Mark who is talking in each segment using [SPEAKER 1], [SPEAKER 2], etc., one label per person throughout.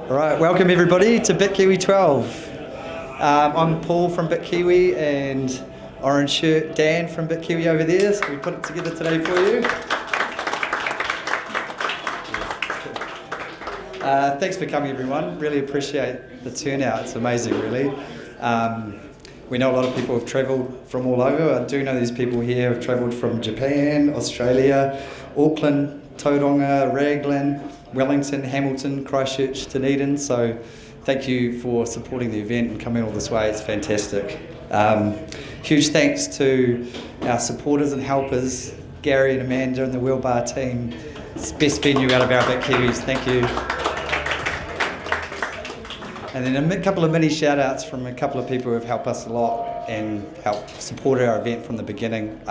[SPEAKER 1] All right, welcome everybody to Bitkiwi 12. I'm Paul from Bitkiwi and orange shirt Dan from Bitkiwi over there, so we put it together today for you. Thanks for coming everyone, really appreciate the turnout, it's amazing really. We know a lot of people have travelled from all over. I do know these people here have travelled from Japan, Australia, Auckland, Tauranga, Raglan, Wellington, Hamilton, Christchurch, Dunedin. So thank you for supporting the event and coming all this way. It's fantastic. Huge thanks to our supporters and helpers, Gary and Amanda and the Wheel Bar team. It's the best venue out of our Bitkiwis. Thank you. And then a couple of mini shout outs from a couple of people who have helped us a lot and helped support our event from the beginning.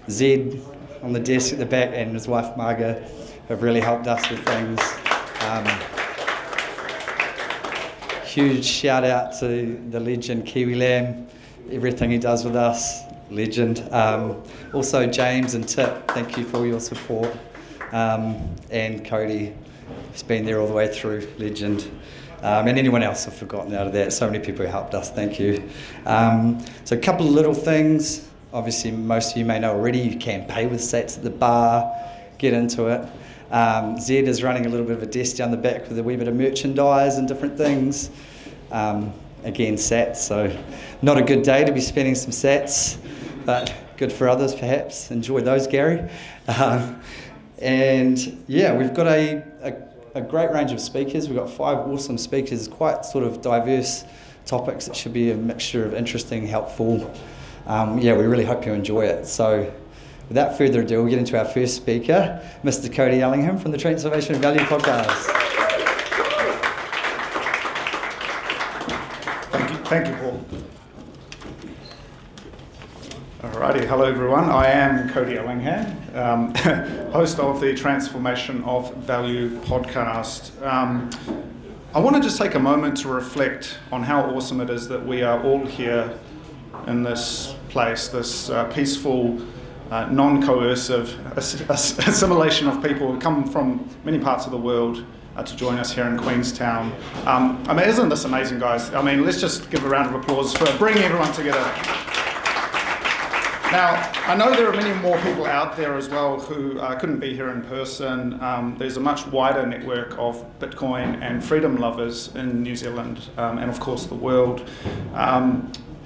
[SPEAKER 1] Zed on the desk at the back and his wife Marga have really helped us with things. Huge shout out to the legend Kiwi Lamb, everything he does with us, legend. Also James and Tip, thank you for all your support. And Cody, who's been there all the way through, legend. And anyone else I've forgotten out of that, so many people who helped us, thank you. So a couple of little things, obviously most of you may know already, you can pay with sats at the bar, get into it. Zed is running a little bit of a desk down the back with a wee bit of merchandise and different things. Again, sats, so not a good day to be spending some sats, but good for others perhaps. Enjoy those, Gary. And yeah, we've got a great range of speakers. We've got 5 awesome speakers, quite sort of diverse topics. It should be a mixture of interesting, helpful. We really hope you enjoy it. So without further ado, we'll get into our first speaker, Mr. Cody Ellingham from the Transformation of Value podcast.
[SPEAKER 2] Thank you, Paul. Alrighty, hello everyone. I am Cody Ellingham, host of the Transformation of Value podcast. I want to just take a moment to reflect on how awesome it is that we are all here in this place, this peaceful, non-coercive assimilation of people who come from many parts of the world to join us here in Queenstown. Isn't this amazing, guys? Let's just give a round of applause for bringing everyone together. Now, I know there are many more people out there as well who couldn't be here in person. There's a much wider network of Bitcoin and freedom lovers in New Zealand and of course the world.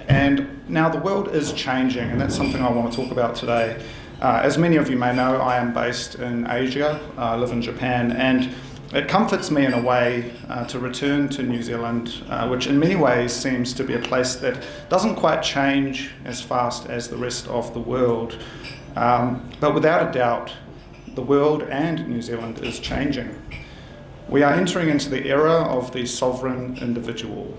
[SPEAKER 2] And now the world is changing, and that's something I want to talk about today. As many of you may know, I am based in Asia. I live in Japan, and it comforts me in a way to return to New Zealand, which in many ways seems to be a place that doesn't quite change as fast as the rest of the world. But without a doubt, the world and New Zealand is changing. We are entering into the era of the sovereign individual.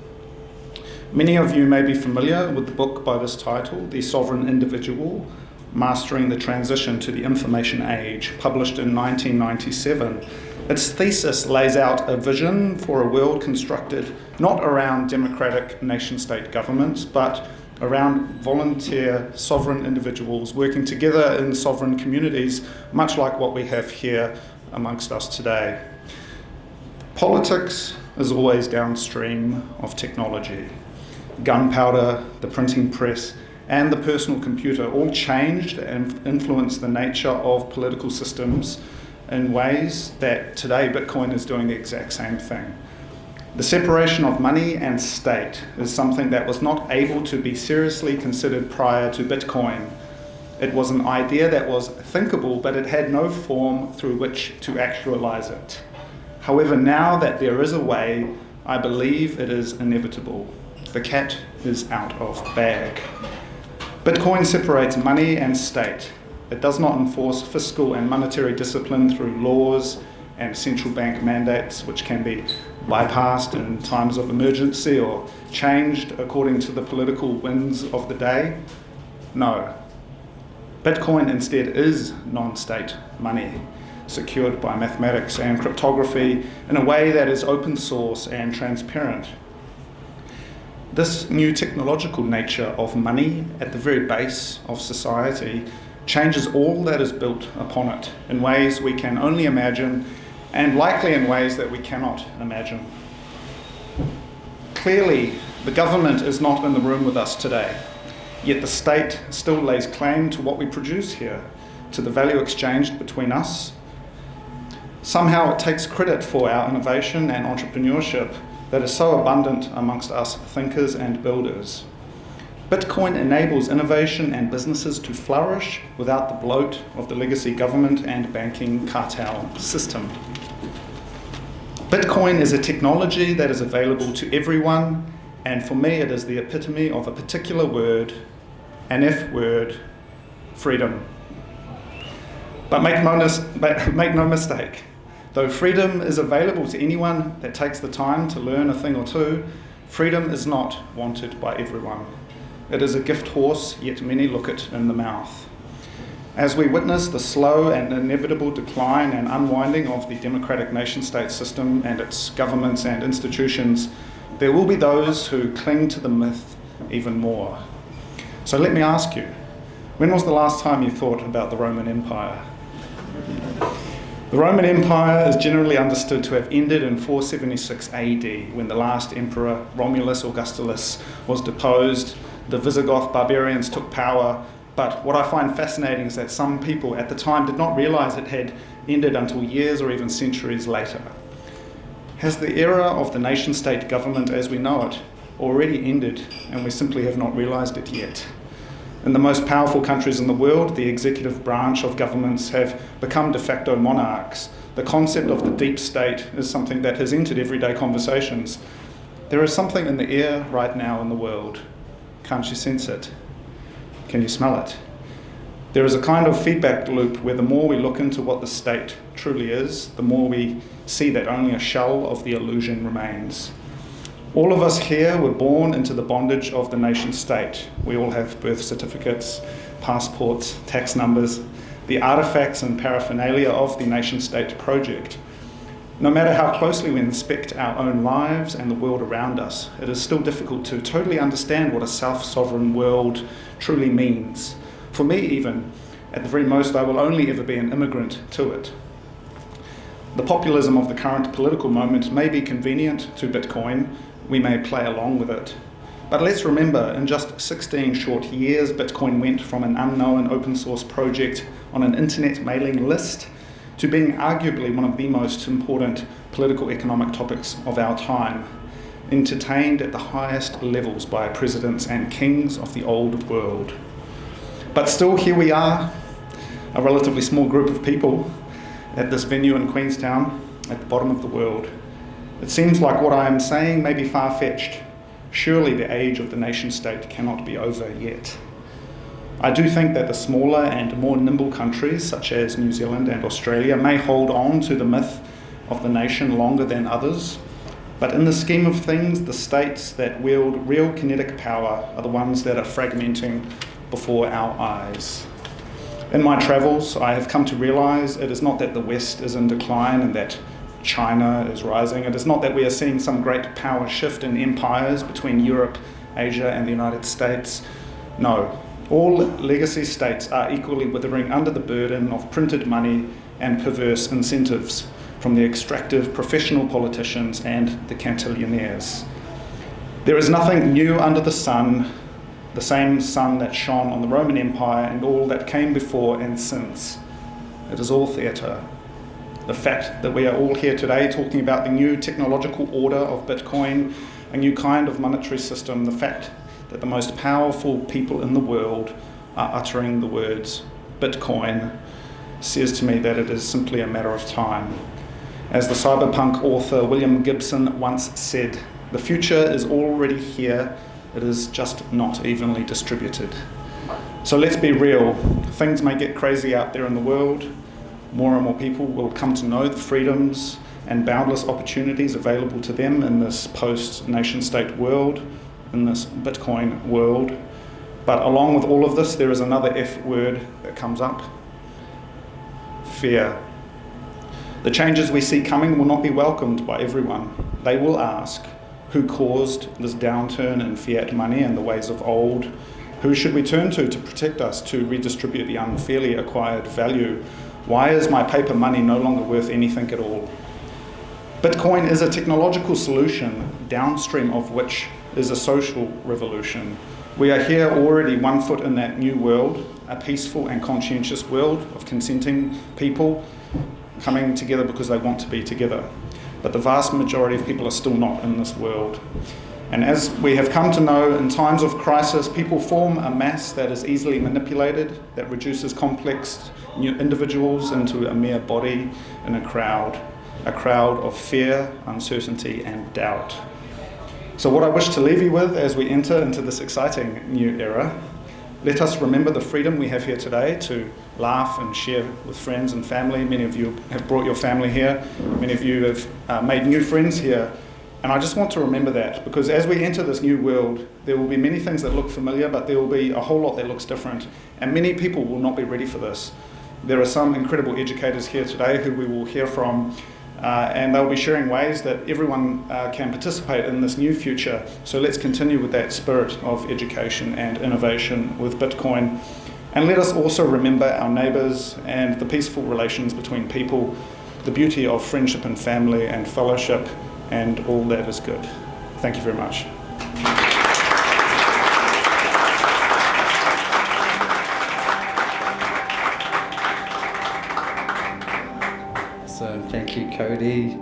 [SPEAKER 2] Many of you may be familiar with the book by this title, The Sovereign Individual, Mastering the Transition to the Information Age, published in 1997. Its thesis lays out a vision for a world constructed not around democratic nation-state governments, but around volunteer sovereign individuals working together in sovereign communities, much like what we have here amongst us today. Politics is always downstream of technology. Gunpowder, the printing press, and the personal computer all changed and influenced the nature of political systems in ways that today Bitcoin is doing the exact same thing. The separation of money and state is something that was not able to be seriously considered prior to Bitcoin. It was an idea that was thinkable, but it had no form through which to actualize it. However, now that there is a way, I believe it is inevitable. The cat is out of bag. Bitcoin separates money and state. It does not enforce fiscal and monetary discipline through laws and central bank mandates, which can be bypassed in times of emergency or changed according to the political winds of the day. No. Bitcoin instead is non-state money, secured by mathematics and cryptography in a way that is open source and transparent. This new technological nature of money at the very base of society changes all that is built upon it in ways we can only imagine and likely in ways that we cannot imagine. Clearly, the government is not in the room with us today, yet the state still lays claim to what we produce here, to the value exchanged between us. Somehow it takes credit for our innovation and entrepreneurship that is so abundant amongst us thinkers and builders. Bitcoin enables innovation and businesses to flourish without the bloat of the legacy government and banking cartel system. Bitcoin is a technology that is available to everyone, and for me it is the epitome of a particular word, an F word, freedom. But make no mistake, though freedom is available to anyone that takes the time to learn a thing or two, freedom is not wanted by everyone. It is a gift horse, yet many look it in the mouth. As we witness the slow and inevitable decline and unwinding of the democratic nation-state system and its governments and institutions, there will be those who cling to the myth even more. So let me ask you, when was the last time you thought about the Roman Empire? The Roman Empire is generally understood to have ended in 476 AD, when the last emperor, Romulus Augustulus, was deposed. The Visigoth barbarians took power. But what I find fascinating is that some people at the time did not realize it had ended until years or even centuries later. Has the era of the nation-state government as we know it already ended and we simply have not realized it yet? In the most powerful countries in the world, the executive branch of governments have become de facto monarchs. The concept of the deep state is something that has entered everyday conversations. There is something in the air right now in the world. Can't you sense it? Can you smell it? There is a kind of feedback loop where the more we look into what the state truly is, the more we see that only a shell of the illusion remains. All of us here were born into the bondage of the nation state. We all have birth certificates, passports, tax numbers, the artifacts and paraphernalia of the nation state project. No matter how closely we inspect our own lives and the world around us, it is still difficult to totally understand what a self-sovereign world truly means. For me even, at the very most, I will only ever be an immigrant to it. The populism of the current political moment may be convenient to Bitcoin. We may play along with it. But let's remember, in just 16 short years, Bitcoin went from an unknown open source project on an internet mailing list to being arguably one of the most important political economic topics of our time, entertained at the highest levels by presidents and kings of the old world. But still, here we are, a relatively small group of people at this venue in Queenstown, at the bottom of the world. It seems like what I am saying may be far-fetched. Surely the age of the nation-state cannot be over yet. I do think that the smaller and more nimble countries, such as New Zealand and Australia, may hold on to the myth of the nation longer than others. But in the scheme of things, the states that wield real kinetic power are the ones that are fragmenting before our eyes. In my travels, I have come to realize it is not that the West is in decline and that China is rising. It is not that we are seeing some great power shift in empires between Europe, Asia, and the United States. No. All legacy states are equally withering under the burden of printed money and perverse incentives from the extractive professional politicians and the cantillionaires. There is nothing new under the sun, the same sun that shone on the Roman Empire and all that came before and since. It is all theatre. The fact that we are all here today talking about the new technological order of Bitcoin, a new kind of monetary system, the fact that the most powerful people in the world are uttering the words Bitcoin, says to me that it is simply a matter of time. As the cyberpunk author William Gibson once said, the future is already here, it is just not evenly distributed. So let's be real, things may get crazy out there in the world. More and more people will come to know the freedoms and boundless opportunities available to them in this post-nation-state world, in this Bitcoin world. But along with all of this, there is another F word that comes up: fear. The changes we see coming will not be welcomed by everyone. They will ask, who caused this downturn in fiat money and the ways of old? Who should we turn to protect us, to redistribute the unfairly acquired value? Why is my paper money no longer worth anything at all? Bitcoin is a technological solution, downstream of which is a social revolution. We are here already 1 foot in that new world, a peaceful and conscientious world of consenting people coming together because they want to be together. But the vast majority of people are still not in this world. And as we have come to know, in times of crisis, people form a mass that is easily manipulated, that reduces complex new individuals into a mere body in a crowd of fear, uncertainty, and doubt. So what I wish to leave you with as we enter into this exciting new era, let us remember the freedom we have here today to laugh and share with friends and family. Many of you have brought your family here. Many of you have made new friends here. And I just want to remember that, because as we enter this new world, there will be many things that look familiar, but there will be a whole lot that looks different. And many people will not be ready for this. There are some incredible educators here today who we will hear from, and they'll be sharing ways that everyone can participate in this new future. So let's continue with that spirit of education and innovation with Bitcoin. And let us also remember our neighbours and the peaceful relations between people, the beauty of friendship and family and fellowship, and all that is good. Thank you very much.
[SPEAKER 1] So thank you, Cody.